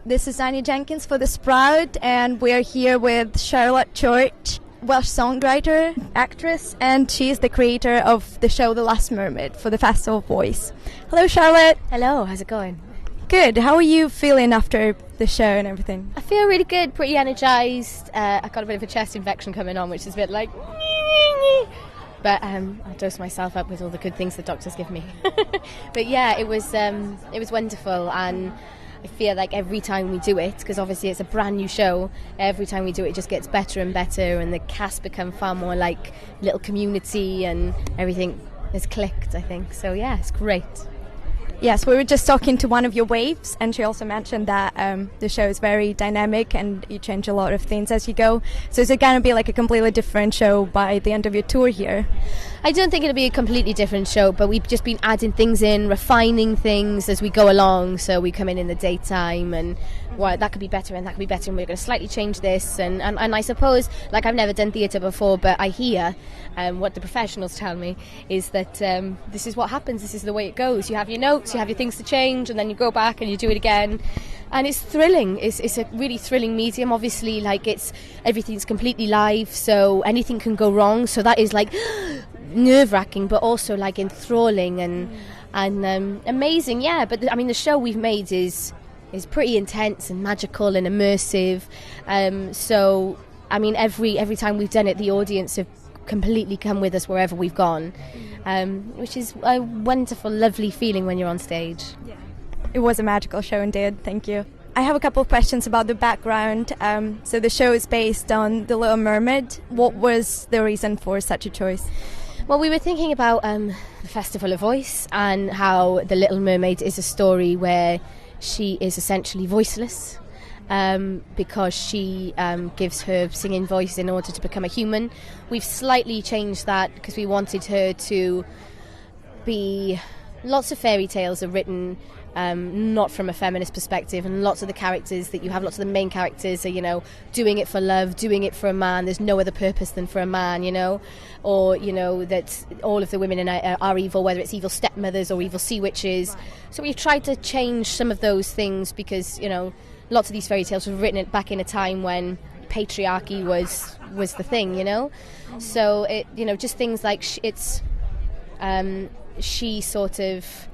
This is Anya Jenkins for theSprout, and we're here with Charlotte Church, Welsh songwriter, actress, and she's the creator of the show The Last Mermaid for the Festival of Voice. Hello, Charlotte. Hello, how's it going? Good. How are you feeling after the show and everything? I feel really good, pretty energised. I got a bit of a chest infection coming on, which is a bit like... But I'll dose myself up with all the good things the doctors give me. But yeah, it was wonderful, and I feel like every time we do it, because obviously it's a brand new show, every time we do it just gets better and better, and the cast become far more like little community, and everything has clicked, I think. So yeah, it's great. Yes, we were just talking to one of your waves, and she also mentioned that the show is very dynamic and you change a lot of things as you go. So is it going to be like a completely different show by the end of your tour here? I don't think it'll be a completely different show, but we've just been adding things in, refining things as we go along. So we come in the daytime, and well, that could be better and that could be better, and we're going to slightly change this. And I suppose, like, I've never done theatre before, but I hear what the professionals tell me is that this is what happens, this is the way it goes. You have your notes, you have your things to change, and then you go back and you do it again. And it's thrilling. It's a really thrilling medium. Obviously, like, everything's completely live, so anything can go wrong. So that is like nerve-wracking, but also like enthralling and amazing. Yeah, but I mean, the show we've made is pretty intense and magical and immersive. So I mean, every time we've done it, the audience have completely come with us wherever we've gone, which is a wonderful, lovely feeling when you're on stage. Yeah. It was a magical show indeed. Thank you. I have a couple of questions about the background. So the show is based on The Little Mermaid. What was the reason for such a choice? Well, we were thinking about the Festival of Voice, and how The Little Mermaid is a story where she is essentially voiceless, because she gives her singing voice in order to become a human. We've slightly changed that because we wanted her to be... Lots of fairy tales are written not from a feminist perspective, and lots of the characters that you have, lots of the main characters are, you know, doing it for love, doing it for a man. There's no other purpose than for a man, you know, or, you know, that all of the women in are evil, whether it's evil stepmothers or evil sea witches. So we've tried to change some of those things because, you know, lots of these fairy tales were written back in a time when patriarchy was the thing, you know. So it, you know, just things like she sort of,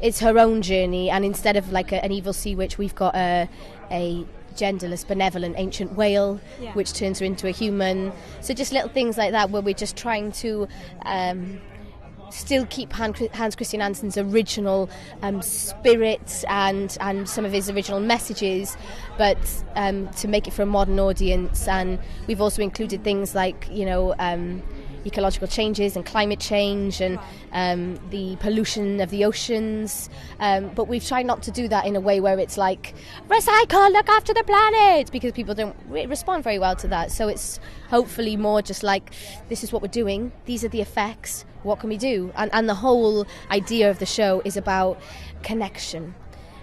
it's her own journey, and instead of like an evil sea witch, we've got a genderless, benevolent ancient whale, which turns her into a human. So just little things like that, where we're just trying to still keep Hans Christian Andersen's original spirit and some of his original messages, but to make it for a modern audience. And we've also included things like, you know, ecological changes and climate change and the pollution of the oceans, but we've tried not to do that in a way where it's like, recycle, look after the planet, because people don't respond very well to that. So it's hopefully more just like, this is what we're doing, these are the effects, what can we do? And the whole idea of the show is about connection.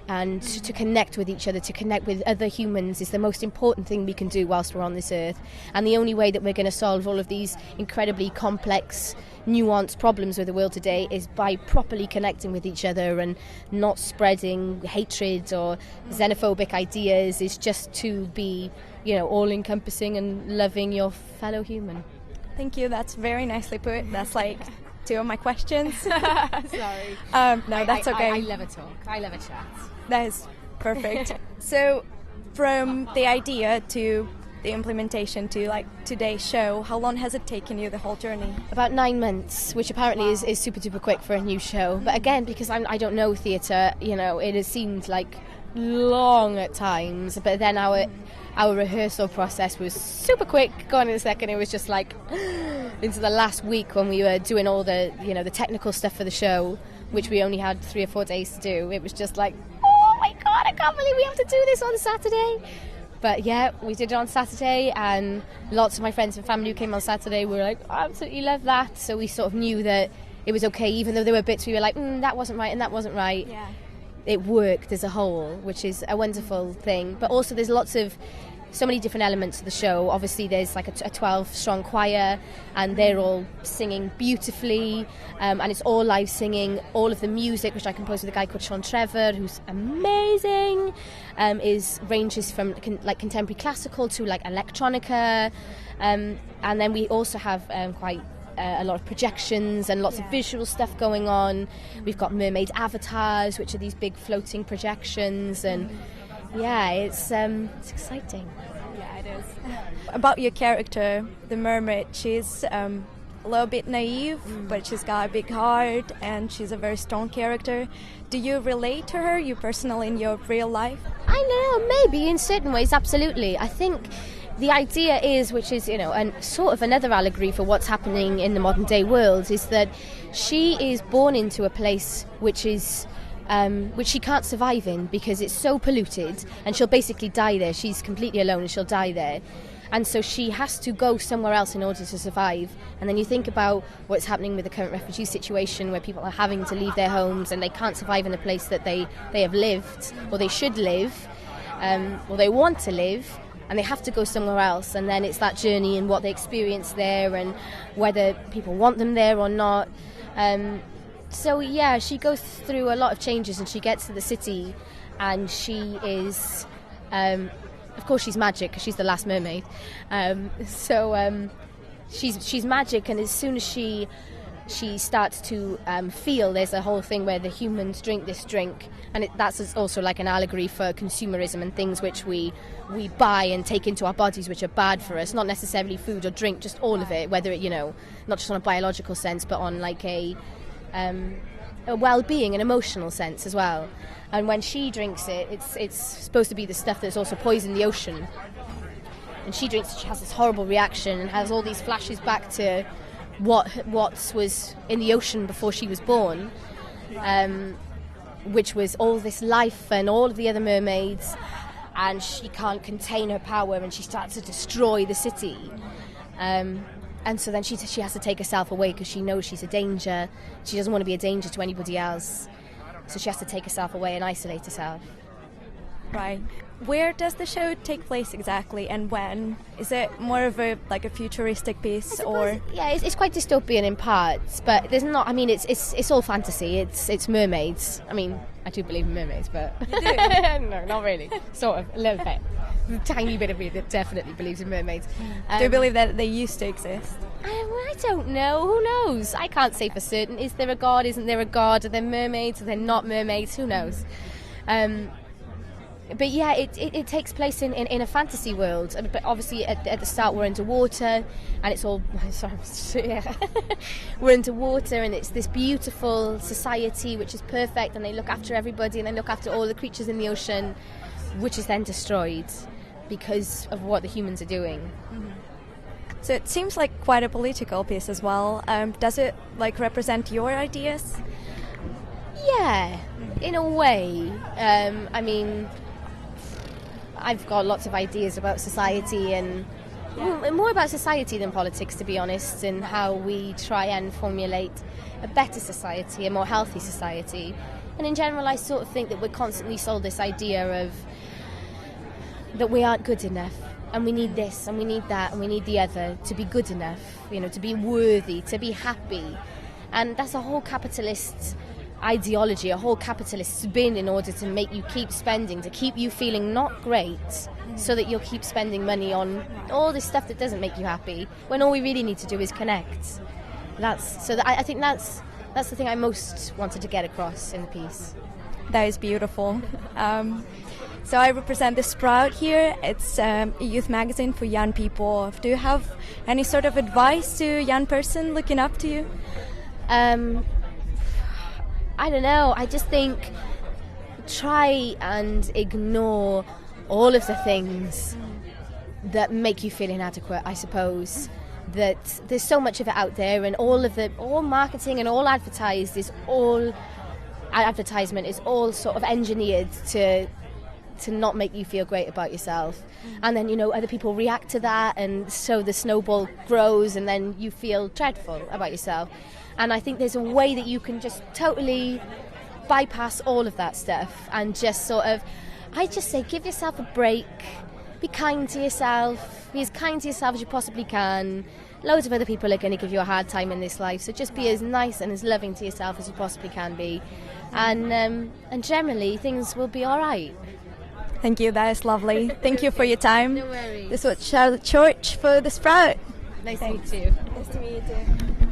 And to connect with each other, to connect with other humans is the most important thing we can do whilst we're on this earth. And the only way that we're going to solve all of these incredibly complex, nuanced problems with the world today is by properly connecting with each other and not spreading hatred or xenophobic ideas. Is just to be, you know, all-encompassing and loving your fellow human. Thank you. That's very nicely put. That's like 2 of my questions. Sorry. No, that's okay. I love a talk. I love a chat. That is perfect. So from the idea to the implementation to like today's show, how long has it taken you, the whole journey? About 9 months, which apparently is super duper quick for a new show. But again, because I don't know theatre, you know, it has seemed like long at times. But then our rehearsal process was super quick. Go on in a second, it was just like into the last week when we were doing all the, you know, the technical stuff for the show, which we only had 3 or 4 days to do. It was just like, oh my God, I can't believe we have to do this on Saturday. But yeah, we did it on Saturday, and lots of my friends and family who came on Saturday were like, I absolutely love that. So we sort of knew that it was okay, even though there were bits we were like, that wasn't right and that wasn't right. Yeah. It worked as a whole, which is a wonderful thing. But also there's lots of so many different elements of the show. Obviously there's like a 12-strong choir, and they're all singing beautifully, and it's all live singing. All of the music, which I composed with a guy called Sean Trevor, who's amazing, ranges from contemporary classical to like electronica, and then we also have quite a lot of projections and lots of visual stuff going on. We've got mermaid avatars, which are these big floating projections, and it's exciting. Yeah, it is. About your character, the mermaid, she's a little bit naive, but she's got a big heart, and she's a very strong character. Do you relate to her, you personally, in your real life? I know, maybe in certain ways, absolutely. I think the idea is, which is, and sort of another allegory for what's happening in the modern day world, is that she is born into a place which is which she can't survive in because it's so polluted, and she'll basically die there. She's completely alone and she'll die there. And so she has to go somewhere else in order to survive. And then you think about what's happening with the current refugee situation, where people are having to leave their homes and they can't survive in the place that they have lived, or they should live, or they want to live, and they have to go somewhere else. And then it's that journey and what they experience there, and whether people want them there or not. So she goes through a lot of changes, and she gets to the city, and she is, of course she's magic because she's the Last Mermaid. She's magic, and as soon as she starts to feel, there's a whole thing where the humans drink this drink, and that's also like an allegory for consumerism and things which we buy and take into our bodies, which are bad for us. Not necessarily food or drink, just all of it, whether it, not just on a biological sense, but on like a well-being and emotional sense as well. And when she drinks it, it's supposed to be the stuff that's also poisoned the ocean. And she drinks it, she has this horrible reaction and has all these flashes back to what was in the ocean before she was born, which was all this life and all of the other mermaids, and she can't contain her power, and she starts to destroy the city. And so then she has to take herself away because she knows she's a danger. She doesn't want to be a danger to anybody else. So she has to take herself away and isolate herself. Right. Where does the show take place exactly, and when? Is it more of a futuristic piece, or? Yeah, it's quite dystopian in parts, but there's not. I mean, it's all fantasy. It's mermaids. I mean, I do believe in mermaids, but you do? No, not really. Sort of, a little bit. A tiny bit of me that definitely believes in mermaids. Do you believe that they used to exist? I don't know. Who knows? I can't say for certain. Is there a god? Isn't there a god? Are there mermaids? Are there not mermaids? Who knows? But yeah, it takes place in a fantasy world. But obviously at the start we're underwater, and it's all we're underwater, and it's this beautiful society which is perfect, and they look after everybody, and they look after all the creatures in the ocean, which is then destroyed because of what the humans are doing. Mm-hmm. So it seems like quite a political piece as well. Does it represent your ideas? Yeah, in a way. I mean, I've got lots of ideas about society, and more about society than politics, to be honest, and how we try and formulate a better society, a more healthy society. And in general, I sort of think that we're constantly sold this idea of that we aren't good enough, and we need this, and we need that, and we need the other to be good enough, to be worthy, to be happy. And that's a whole capitalist ideology, a whole capitalist spin in order to make you keep spending, to keep you feeling not great, so that you'll keep spending money on all this stuff that doesn't make you happy, when all we really need to do is connect. I think that's the thing I most wanted to get across in the piece. That is beautiful. So I represent theSprout here. It's a youth magazine for young people. Do you have any sort of advice to a young person looking up to you? I don't know. I just think try and ignore all of the things that make you feel inadequate, I suppose. That there's so much of it out there, and all marketing and all advertisement is all sort of engineered to not make you feel great about yourself. And then, other people react to that, and so the snowball grows, and then you feel dreadful about yourself. And I think there's a way that you can just totally bypass all of that stuff and just sort of, I just say, give yourself a break, be kind to yourself, be as kind to yourself as you possibly can. Loads of other people are going to give you a hard time in this life, so just be as nice and as loving to yourself as you possibly can be, and generally things will be all right. Thank you, that is lovely. Thank you for your time. No worries. This was Charlotte Church for The Sprout. Nice to meet you. Nice to meet you too.